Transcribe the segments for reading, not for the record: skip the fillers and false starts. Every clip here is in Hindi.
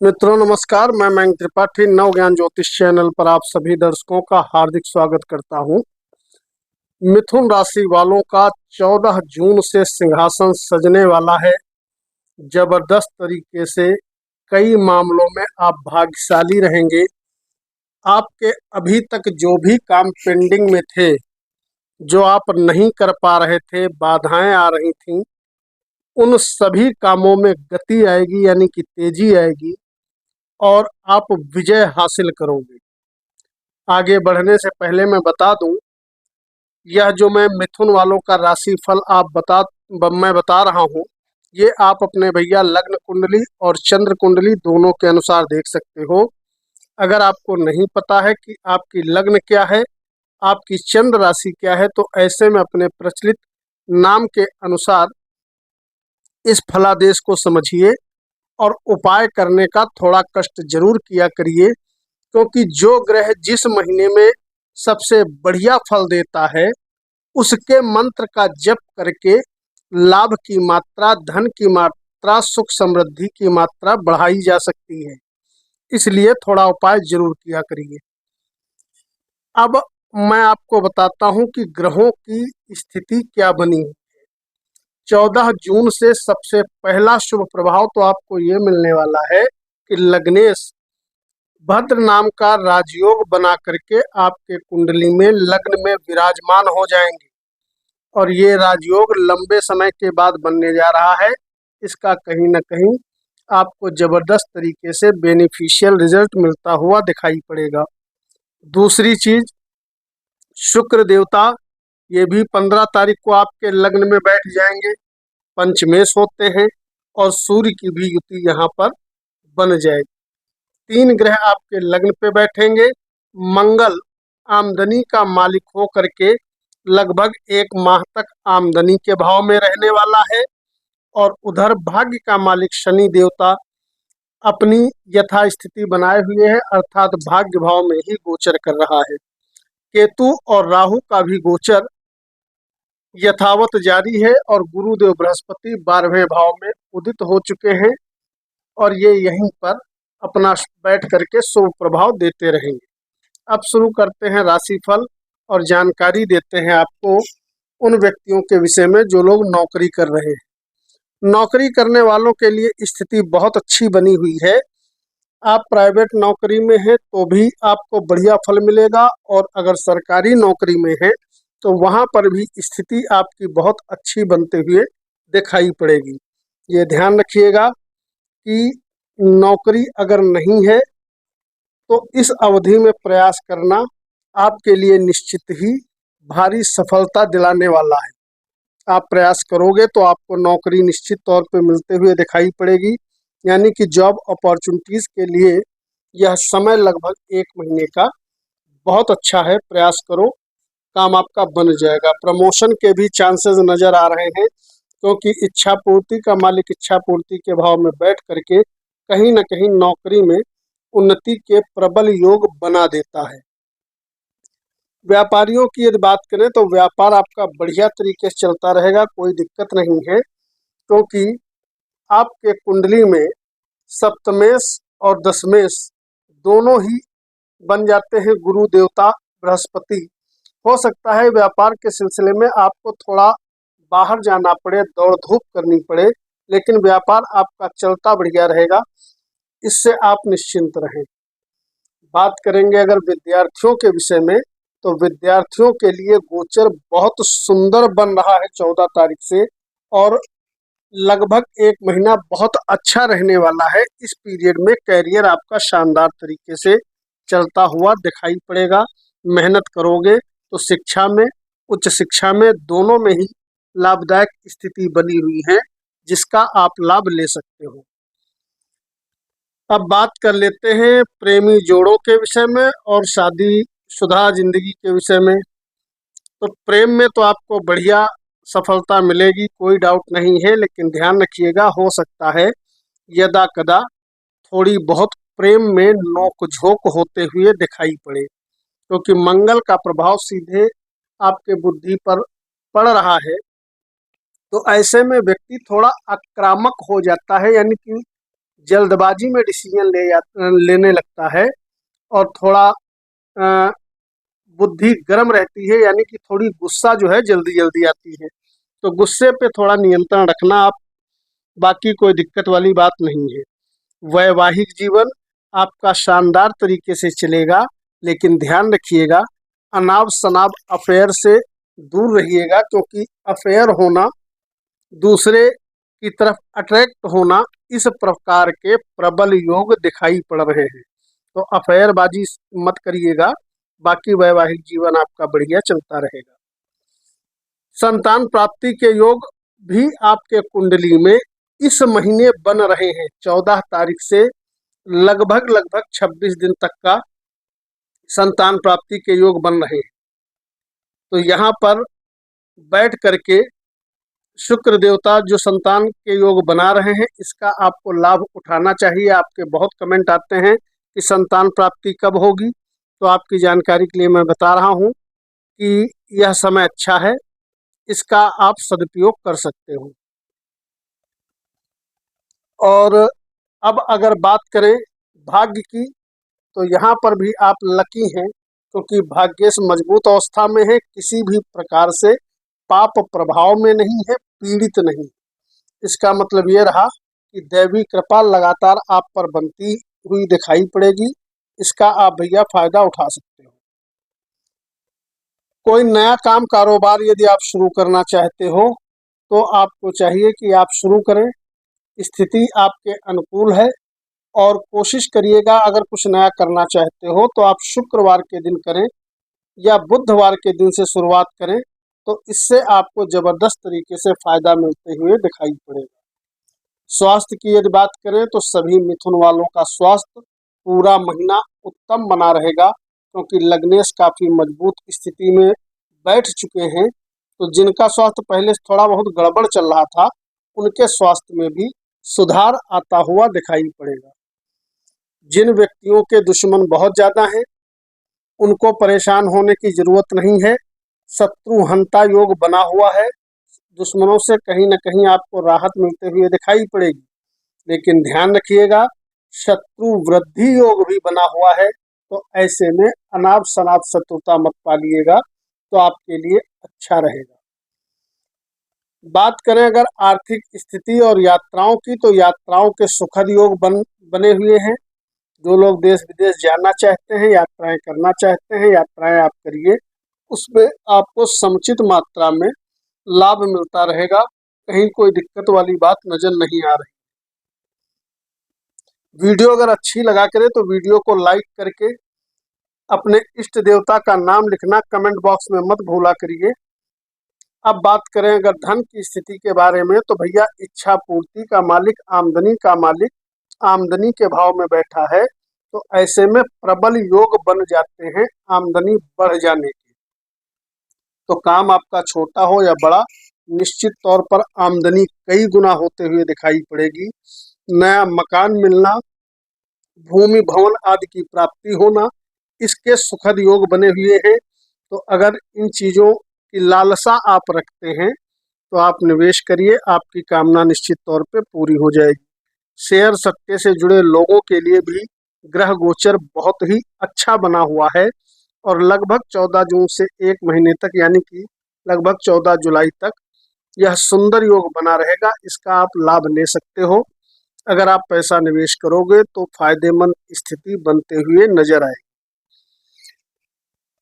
मित्रों नमस्कार। मैं मयंक त्रिपाठी नव ज्ञान ज्योतिष चैनल पर आप सभी दर्शकों का हार्दिक स्वागत करता हूं। मिथुन राशि वालों का 14 जून से सिंहासन सजने वाला है। जबरदस्त तरीके से कई मामलों में आप भाग्यशाली रहेंगे। आपके अभी तक जो भी काम पेंडिंग में थे, जो आप नहीं कर पा रहे थे, बाधाएं आ रही थीं, उन सभी कामों में गति आएगी, यानी कि तेजी आएगी और आप विजय हासिल करोगे। आगे बढ़ने से पहले मैं बता दूं, यह जो मैं मिथुन वालों का राशिफल मैं बता रहा हूं, ये आप अपने भैया लग्न कुंडली और चंद्र कुंडली दोनों के अनुसार देख सकते हो। अगर आपको नहीं पता है कि आपकी लग्न क्या है, आपकी चंद्र राशि क्या है, तो ऐसे में अपने प्रचलित नाम के अनुसार इस फलादेश को समझिए और उपाय करने का थोड़ा कष्ट जरूर किया करिए, क्योंकि जो ग्रह जिस महीने में सबसे बढ़िया फल देता है, उसके मंत्र का जप करके लाभ की मात्रा, धन की मात्रा, सुख समृद्धि की मात्रा बढ़ाई जा सकती है। इसलिए थोड़ा उपाय जरूर किया करिए। अब मैं आपको बताता हूं कि ग्रहों की स्थिति क्या बनी है। 14 जून से सबसे पहला शुभ प्रभाव तो आपको ये मिलने वाला है कि लग्नेश भद्र नाम का राजयोग बना करके आपके कुंडली में लग्न में विराजमान हो जाएंगे और ये राजयोग लंबे समय के बाद बनने जा रहा है। इसका कहीं ना कहीं आपको जबरदस्त तरीके से बेनिफिशियल रिजल्ट मिलता हुआ दिखाई पड़ेगा। दूसरी चीज, शुक्र देवता ये भी 15 तारीख को आपके लग्न में बैठ जाएंगे। पंचमेश होते हैं और सूर्य की भी युति यहाँ पर बन जाएगी। 3 ग्रह आपके लग्न पे बैठेंगे। मंगल आमदनी का मालिक हो करके लगभग 1 माह तक आमदनी के भाव में रहने वाला है और उधर भाग्य का मालिक शनि देवता अपनी यथास्थिति बनाए हुए है, अर्थात भाग्य भाव में ही गोचर कर रहा है। केतु और राहु का भी गोचर यथावत जारी है और गुरुदेव बृहस्पति 12वें भाव में उदित हो चुके हैं और ये यहीं पर अपना बैठ करके शुभ प्रभाव देते रहेंगे। अब शुरू करते हैं राशिफल और जानकारी देते हैं आपको उन व्यक्तियों के विषय में जो लोग नौकरी कर रहे हैं। नौकरी करने वालों के लिए स्थिति बहुत अच्छी बनी हुई है। आप प्राइवेट नौकरी में हैं तो भी आपको बढ़िया फल मिलेगा और अगर सरकारी नौकरी में हैं तो वहां पर भी स्थिति आपकी बहुत अच्छी बनते हुए दिखाई पड़ेगी। ये ध्यान रखिएगा कि नौकरी अगर नहीं है तो इस अवधि में प्रयास करना आपके लिए निश्चित ही भारी सफलता दिलाने वाला है। आप प्रयास करोगे तो आपको नौकरी निश्चित तौर पे मिलते हुए दिखाई पड़ेगी, यानी कि जॉब अपॉर्चुनिटीज के लिए यह समय लगभग 1 महीने का बहुत अच्छा है। प्रयास करो, काम आपका बन जाएगा। प्रमोशन के भी चांसेस नजर आ रहे हैं, क्योंकि इच्छा पूर्ति का मालिक इच्छा पूर्ति के भाव में बैठ करके कहीं ना कहीं नौकरी में उन्नति के प्रबल योग बना देता है। व्यापारियों की यदि बात करें तो व्यापार आपका बढ़िया तरीके से चलता रहेगा, कोई दिक्कत नहीं है, क्योंकि आपके कुंडली में सप्तमेश और दशमेश दोनों ही बन जाते हैं गुरु देवता बृहस्पति। हो सकता है व्यापार के सिलसिले में आपको थोड़ा बाहर जाना पड़े, दौड़ धूप करनी पड़े, लेकिन व्यापार आपका चलता बढ़िया रहेगा, इससे आप निश्चिंत रहें। बात करेंगे अगर विद्यार्थियों के विषय में, तो विद्यार्थियों के लिए गोचर बहुत सुंदर बन रहा है 14 तारीख से और लगभग 1 महीना बहुत अच्छा रहने वाला है। इस पीरियड में कैरियर आपका शानदार तरीके से चलता हुआ दिखाई पड़ेगा। मेहनत करोगे तो शिक्षा में, उच्च शिक्षा में, दोनों में ही लाभदायक स्थिति बनी हुई है, जिसका आप लाभ ले सकते हो। अब बात कर लेते हैं प्रेमी जोड़ों के विषय में और शादीशुदा जिंदगी के विषय में। तो प्रेम में तो आपको बढ़िया सफलता मिलेगी, कोई डाउट नहीं है, लेकिन ध्यान रखिएगा, हो सकता है यदा कदा थोड़ी बहुत प्रेम में नोक-झोंक होते हुए दिखाई पड़े, क्योंकि मंगल का प्रभाव सीधे आपके बुद्धि पर पड़ रहा है। तो ऐसे में व्यक्ति थोड़ा आक्रामक हो जाता है, यानी कि जल्दबाजी में डिसीजन लेने लगता है और थोड़ा अ, बुद्धि गर्म रहती है, यानी कि थोड़ी गुस्सा जो है जल्दी जल्दी आती है। तो गुस्से पे थोड़ा नियंत्रण रखना आप, बाकी कोई दिक्कत वाली बात नहीं है। वैवाहिक जीवन आपका शानदार तरीके से चलेगा, लेकिन ध्यान रखिएगा अनाप शनाप अफेयर से दूर रहिएगा, क्योंकि अफेयर होना, दूसरे की तरफ अट्रैक्ट होना, इस प्रकार के प्रबल योग दिखाई पड़ रहे हैं। तो अफेयरबाजी मत करिएगा, बाकी वैवाहिक जीवन आपका बढ़िया चलता रहेगा। संतान प्राप्ति के योग भी आपके कुंडली में इस महीने बन रहे हैं। 14 तारीख से लगभग 26 दिन तक का संतान प्राप्ति के योग बन रहे हैं। तो यहाँ पर बैठ करके शुक्र देवता जो संतान के योग बना रहे हैं, इसका आपको लाभ उठाना चाहिए। आपके बहुत कमेंट आते हैं कि संतान प्राप्ति कब होगी, तो आपकी जानकारी के लिए मैं बता रहा हूँ कि यह समय अच्छा है, इसका आप सदुपयोग कर सकते हो। और अब अगर बात करें भाग्य की, तो यहाँ पर भी आप लकी हैं, क्योंकि भाग्येश मजबूत अवस्था में है, किसी भी प्रकार से पाप प्रभाव में नहीं है, पीड़ित नहीं। इसका मतलब ये रहा कि दैवी कृपा लगातार आप पर बनती हुई दिखाई पड़ेगी। इसका आप भैया फायदा उठा सकते हो। कोई नया काम कारोबार यदि आप शुरू करना चाहते हो, तो आपको चाहिए कि आप शुरू करें। स्थिति आपके अनुकूल है, और कोशिश करिएगा अगर कुछ नया करना चाहते हो तो आप शुक्रवार के दिन करें या बुधवार के दिन से शुरुआत करें, तो इससे आपको जबरदस्त तरीके से फायदा मिलते हुए दिखाई पड़ेगा। स्वास्थ्य की यदि बात करें तो सभी मिथुन वालों का स्वास्थ्य पूरा महीना उत्तम बना रहेगा, क्योंकि लग्नेश काफी मजबूत स्थिति में बैठ चुके हैं। तो जिनका स्वास्थ्य पहले से थोड़ा बहुत गड़बड़ चल रहा था, उनके स्वास्थ्य में भी सुधार आता हुआ दिखाई पड़ेगा। जिन व्यक्तियों के दुश्मन बहुत ज्यादा हैं, उनको परेशान होने की जरूरत नहीं है। शत्रु हंता योग बना हुआ है, दुश्मनों से कहीं न कहीं आपको राहत मिलते हुए दिखाई पड़ेगी। लेकिन ध्यान रखिएगा शत्रु वृद्धि योग भी बना हुआ है, तो ऐसे में अनाप शनाप शत्रुता मत पालिएगा, तो आपके लिए अच्छा रहेगा। बात करें अगर आर्थिक स्थिति और यात्राओं की, तो यात्राओं के सुखद योग बने हुए हैं। जो लोग देश विदेश जाना चाहते हैं, यात्राएं करना चाहते हैं, यात्राएं आप करिए, उसमें आपको समुचित मात्रा में लाभ मिलता रहेगा। कहीं कोई दिक्कत वाली बात नजर नहीं आ रही। वीडियो अगर अच्छी लगा करे तो वीडियो को लाइक करके अपने इष्ट देवता का नाम लिखना कमेंट बॉक्स में मत भूला करिए। अब बात करें अगर धन की स्थिति के बारे में, तो भैया इच्छा पूर्ति का मालिक, आमदनी का मालिक आमदनी के भाव में बैठा है, तो ऐसे में प्रबल योग बन जाते हैं आमदनी बढ़ जाने के। तो काम आपका छोटा हो या बड़ा, निश्चित तौर पर आमदनी कई गुना होते हुए दिखाई पड़ेगी। नया मकान मिलना, भूमि भवन आदि की प्राप्ति होना, इसके सुखद योग बने हुए हैं। तो अगर इन चीजों की लालसा आप रखते हैं, तो आप निवेश करिए, आपकी कामना निश्चित तौर पे पूरी हो जाएगी। शेयर सट्टे से जुड़े लोगों के लिए भी ग्रह गोचर बहुत ही अच्छा बना हुआ है, और लगभग 14 जून से 1 महीने तक, यानी कि लगभग 14 जुलाई तक यह सुंदर योग बना रहेगा। इसका आप लाभ ले सकते हो। अगर आप पैसा निवेश करोगे तो फायदेमंद स्थिति बनते हुए नजर आएगी।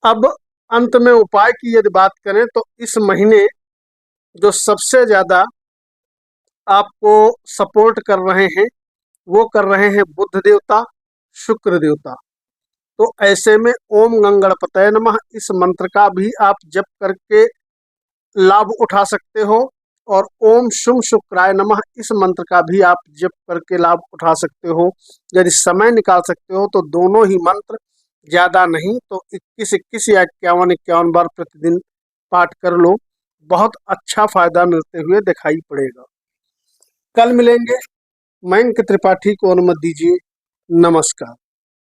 अब अंत में उपाय की यदि बात करें, तो इस महीने जो सबसे ज्यादा आपको सपोर्ट कर रहे हैं, वो कर रहे हैं बुध देवता, शुक्र देवता। तो ऐसे में ओम गंगणपतये नमः इस मंत्र का भी आप जप करके लाभ उठा सकते हो, और ओम शुम शुक्राय नमः इस मंत्र का भी आप जप करके लाभ उठा सकते हो। यदि समय निकाल सकते हो तो दोनों ही मंत्र, ज्यादा नहीं तो 21-21 या 51-51 बार प्रतिदिन पाठ कर लो, बहुत अच्छा फायदा मिलते हुए दिखाई पड़ेगा। कल मिलेंगे। मयंक त्रिपाठी को अनुमति दीजिए। नमस्कार।